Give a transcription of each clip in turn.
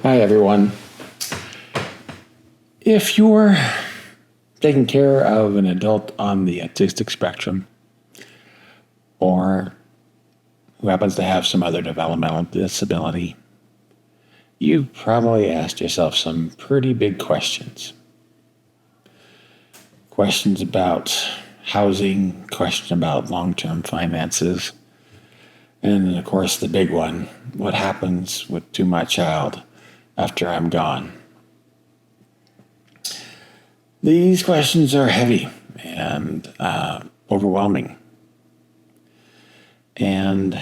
Hi, everyone. If you're taking care of an adult on the autistic spectrum or who happens to have some other developmental disability, you've probably asked yourself some pretty big questions. Questions about housing, questions about long-term finances, and of course the big one, what happens to my child after I'm gone? These questions are heavy and overwhelming. And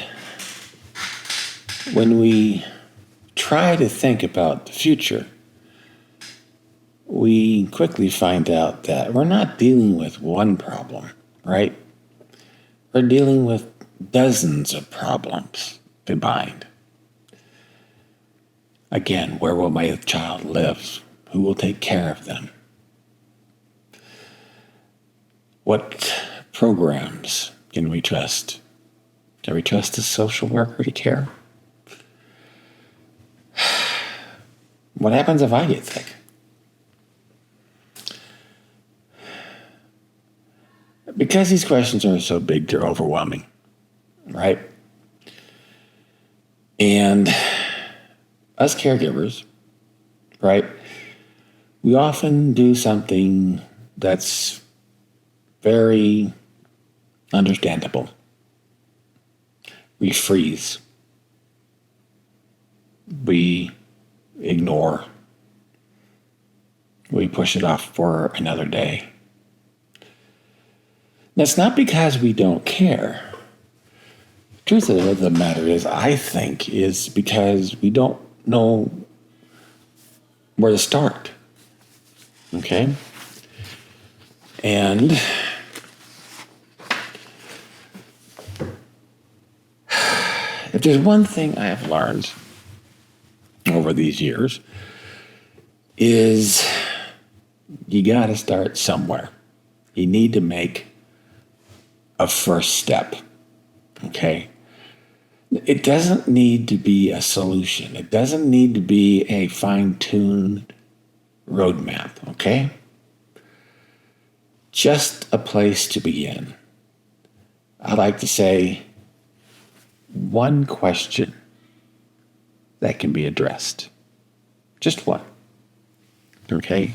when we try to think about the future, we quickly find out that we're not dealing with one problem, right? We're dealing with dozens of problems combined. Again, where will my child live? Who will take care of them? What programs can we trust? Can we trust a social worker to care? What happens if I get sick? Because these questions are so big, they're overwhelming, right? And us caregivers, right, we often do something that's very understandable. We freeze. We ignore. We push it off for another day. That's not because we don't care. The truth of the matter is, I think, is because we don't know where to start. Okay? And if there's one thing I have learned over these years is you got to start somewhere. You need to make a first step, okay? It doesn't need to be a solution. It doesn't need to be a fine-tuned roadmap, okay? Just a place to begin. I like to say one question that can be addressed. Just one, okay?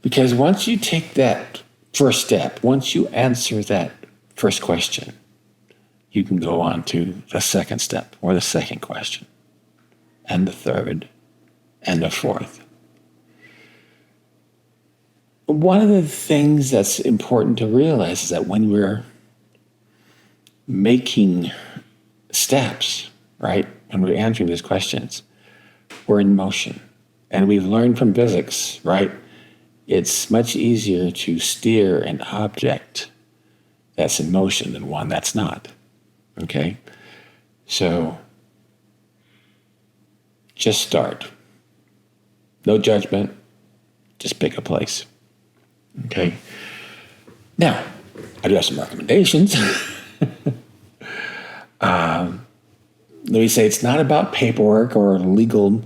Because once you take that first step, once you answer that first question, you can go on to the second step or the second question, and the third, and the fourth. One of the things that's important to realize is that when we're making steps, right, when we're answering these questions, we're in motion. And we've learned from physics, right? It's much easier to steer an object that's in motion than one that's not, okay? So just start. No judgment, just pick a place, okay? Now, I do have some recommendations. Let me say it's not about paperwork or legal,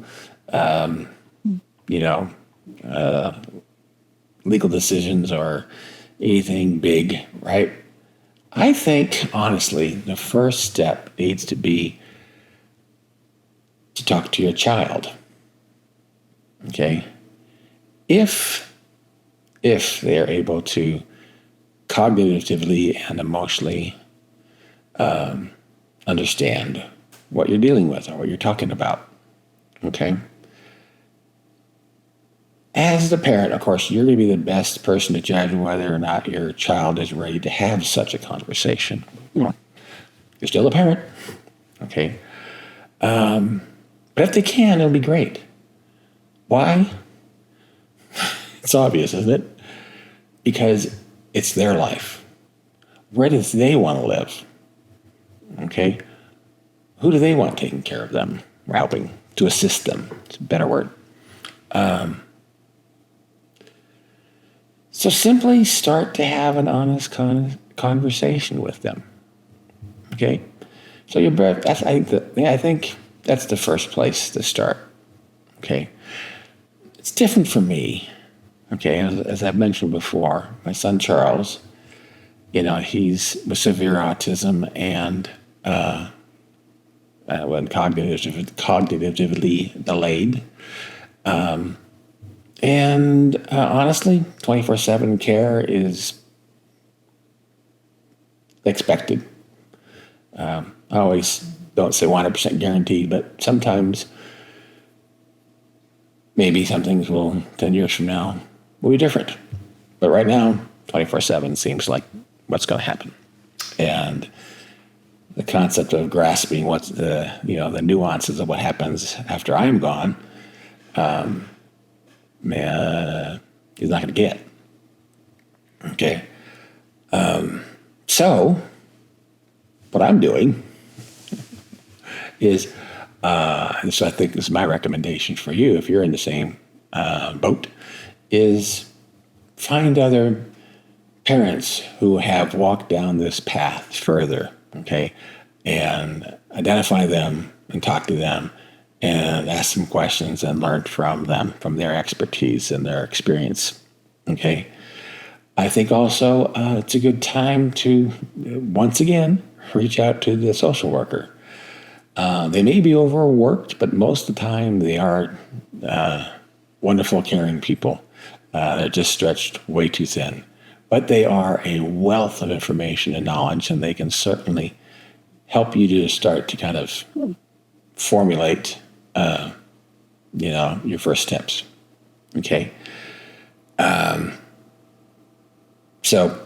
legal decisions or anything big, right? I think, honestly, the first step needs to be to talk to your child, okay? If they're able to cognitively and emotionally understand what you're dealing with or what you're talking about, okay? As the parent, of course, you're going to be the best person to judge whether or not your child is ready to have such a conversation. You're still a parent, okay? But if they can, it'll be great. Why? It's obvious, isn't it? Because it's their life. Where do they want to live? Okay? Who do they want taking care of them, or helping to assist them? It's a better word. So simply start to have an honest conversation with them. Okay? So I think that's the first place to start. Okay. It's different for me. Okay. As I've mentioned before, my son Charles, he's with severe autism and when cognitively delayed. And honestly, 24/7 care is expected. I always don't say 100% guaranteed, but sometimes maybe some things will, 10 years from now, will be different. But right now, 24/7 seems like what's going to happen. And the concept of grasping what's the nuances of what happens after I'm gone, he's not going to get. Okay. So what I'm doing is, and so I think this is my recommendation for you, if you're in the same boat, is find other parents who have walked down this path further, okay, and identify them and talk to them and ask them questions and learn from them, from their expertise and their experience, okay. I think also it's a good time to, once again, reach out to the social worker. They may be overworked, but most of the time they are wonderful, caring people. They're just stretched way too thin. But they are a wealth of information and knowledge, and they can certainly help you to start to kind of formulate, your first steps. Okay. So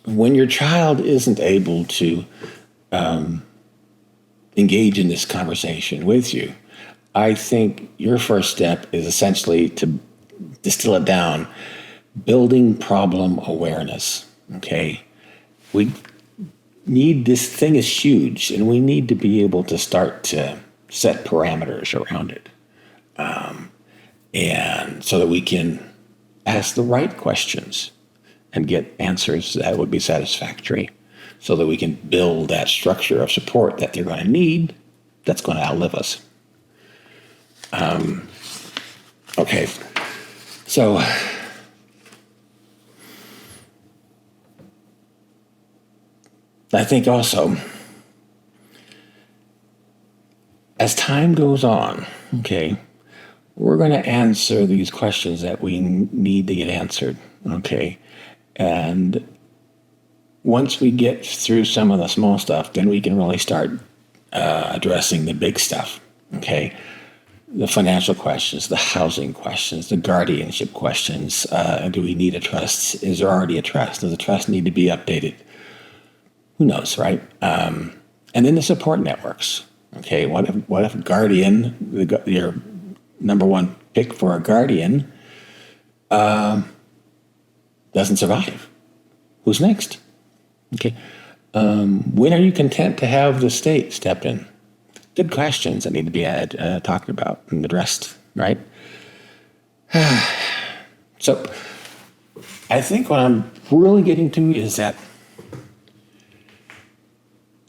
when your child isn't able to engage in this conversation with you, I think your first step is essentially to distill it down, building problem awareness. Okay. We need, this thing is huge, and we need to be able to start to set parameters around it. And so that we can ask the right questions and get answers that would be satisfactory, so that we can build that structure of support that they're going to need that's going to outlive us. Okay. So I think also, as time goes on, okay, we're going to answer these questions that we need to get answered, okay? And once we get through some of the small stuff, then we can really start addressing the big stuff, okay? The financial questions, the housing questions, the guardianship questions. Do we need a trust? Is there already a trust? Does the trust need to be updated? Who knows, right? And then the support networks. Okay, what if guardian, your number one pick for a guardian, doesn't survive? Who's next? Okay, when are you content to have the state step in? Good questions that need to be talked about and addressed, right? So I think what I'm really getting to is that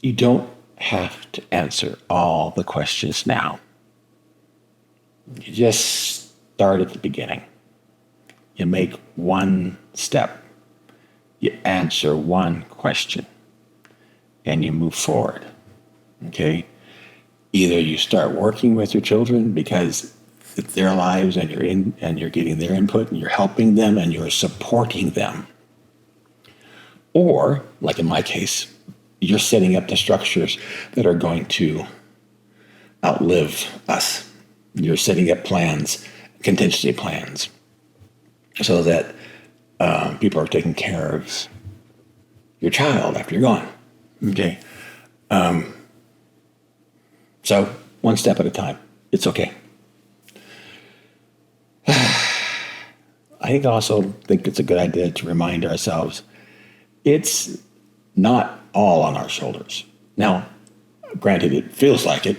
you don't have to answer all the questions now. You just start at the beginning. You make one step. You answer one question. And you move forward. Okay? Either you start working with your children because it's their lives and you're getting their input and you're helping them and you're supporting them. Or, like in my case, you're setting up the structures that are going to outlive us. You're setting up plans, contingency plans, so that people are taking care of your child after you're gone. Okay. So one step at a time. It's okay. I also think it's a good idea to remind ourselves it's not all on our shoulders. Now, granted, it feels like it,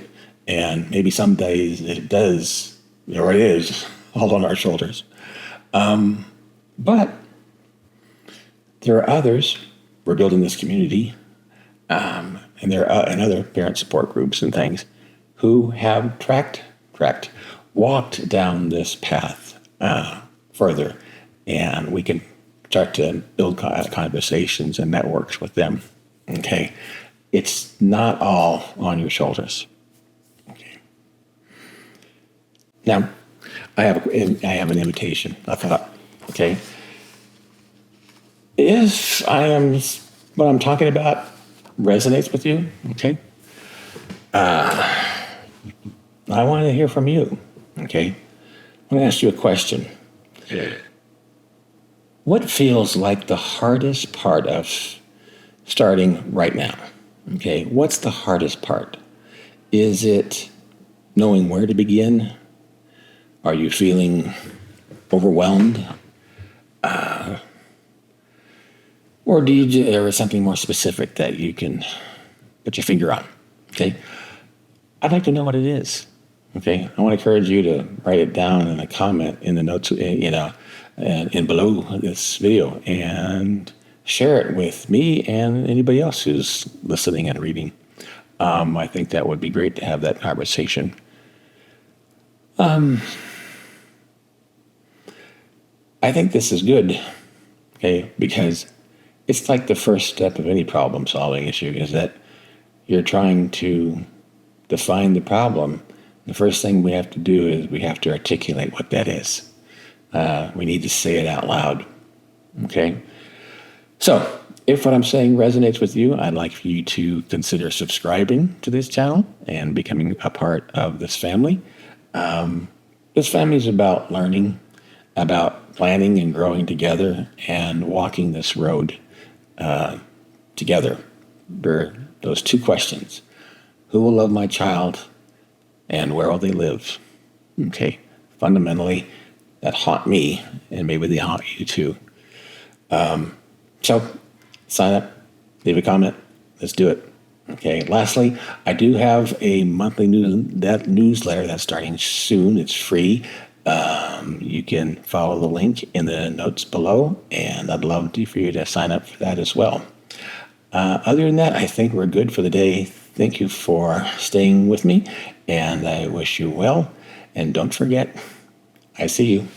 and maybe some days it does, or it is all on our shoulders. But there are others. We're building this community, and there are and other parent support groups and things who have track correct, walked down this path further, and we can start to build conversations and networks with them. Okay, it's not all on your shoulders. Okay. Now, I have an invitation. I thought, okay, if what I'm talking about resonates with you, okay, I want to hear from you. Okay, I'm going to ask you a question. What feels like the hardest part of starting right now? Okay, what's the hardest part? Is it knowing where to begin? Are you feeling overwhelmed? Or there is something more specific that you can put your finger on? Okay, I'd like to know what it is. Okay, I want to encourage you to write it down in a comment in the notes, and below this video, and share it with me and anybody else who's listening and reading. I think that would be great to have that conversation. I think this is good, okay, because it's like the first step of any problem-solving issue is that you're trying to define the problem. The first thing we have to do is we have to articulate what that is. We need to say it out loud, okay? So, if what I'm saying resonates with you, I'd like for you to consider subscribing to this channel and becoming a part of this family. This family is about learning, about planning and growing together and walking this road together. There are those two questions. Who will love my child and where will they live? Okay, fundamentally, that haunt me and maybe they haunt you too. So sign up, leave a comment, let's do it. Okay, lastly, I do have a monthly newsletter that's starting soon. It's free. You can follow the link in the notes below, and I'd love for you to sign up for that as well. Other than that, I think we're good for the day. Thank you for staying with me, and I wish you well. And don't forget, I see you.